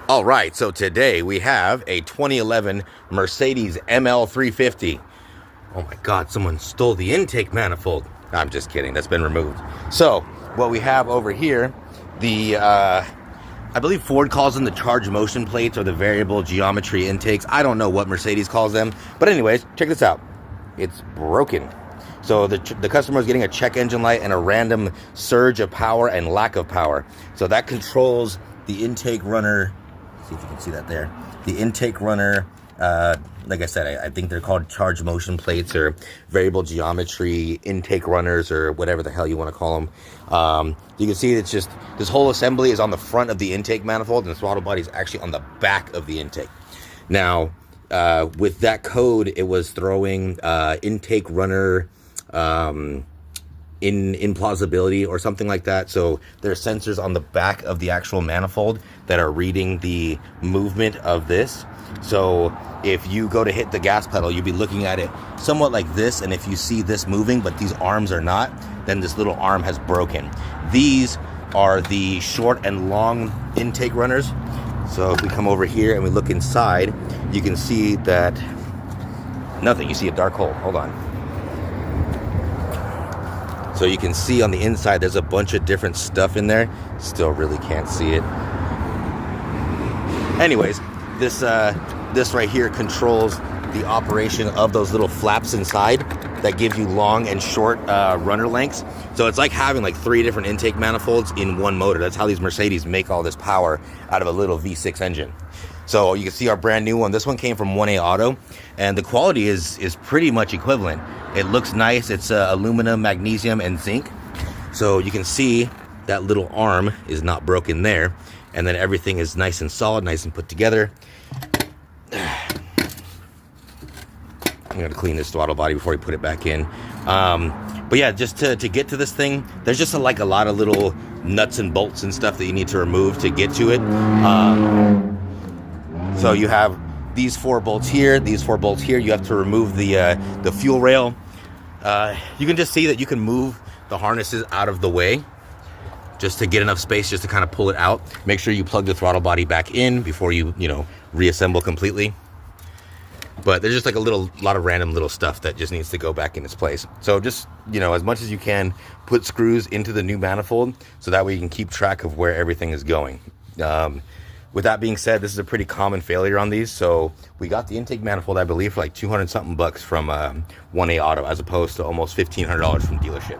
All right, so today we have a 2011 Mercedes ml350. Oh my God, someone stole the intake manifold. I'm just kidding, that's been removed. So what we have over here, I believe Ford calls them the charge motion plates or the variable geometry intakes. I don't know what Mercedes calls them, but anyways, check this out. It's broken. So the customer is getting a check engine light and a random surge of power and lack of power. So that controls the intake runner. See if you can see that there. The intake runner, like I said, I think they're called charge motion plates or variable geometry intake runners or whatever the hell you want to call them. You can see it's just, this whole assembly is on the front of the intake manifold and the throttle body is actually on the back of the intake. Now, with that code, it was throwing intake runner implausibility or something like that. So there's sensors on the back of the actual manifold that are reading the movement of this. So if you go to hit the gas pedal, you'll be looking at it somewhat like this, and if you see this moving but these arms are not, then this little arm has broken. These are the short and long intake runners. So if we come over here and we look inside, you can see that nothing. You see a dark hole. Hold on. So you can see on the inside, there's a bunch of different stuff in there. Still really can't see it. Anyways, this right here controls the operation of those little flaps inside that give you long and short runner lengths. So it's like having like 3 different intake manifolds in one motor. That's how these Mercedes make all this power out of a little V6 engine. So you can see our brand new one. This one came from 1A Auto, and the quality is pretty much equivalent. It looks nice. It's aluminum, magnesium, and zinc. So you can see that little arm is not broken there, and then everything is nice and solid, nice and put together. I'm gonna clean this throttle body before we put it back in. But yeah, just to get to this thing, there's just like a lot of little nuts and bolts and stuff that you need to remove to get to it. So you have these 4 bolts here, these 4 bolts here. You have to remove the fuel rail. You can just see that you can move the harnesses out of the way just to get enough space just to kind of pull it out. Make sure you plug the throttle body back in before you reassemble completely. But there's just like a lot of random little stuff that just needs to go back in its place. So just, as much as you can, put screws into the new manifold so that way you can keep track of where everything is going. With that being said, this is a pretty common failure on these. So we got the intake manifold, I believe, for like 200 something bucks from 1A Auto, as opposed to almost $1,500 from dealership.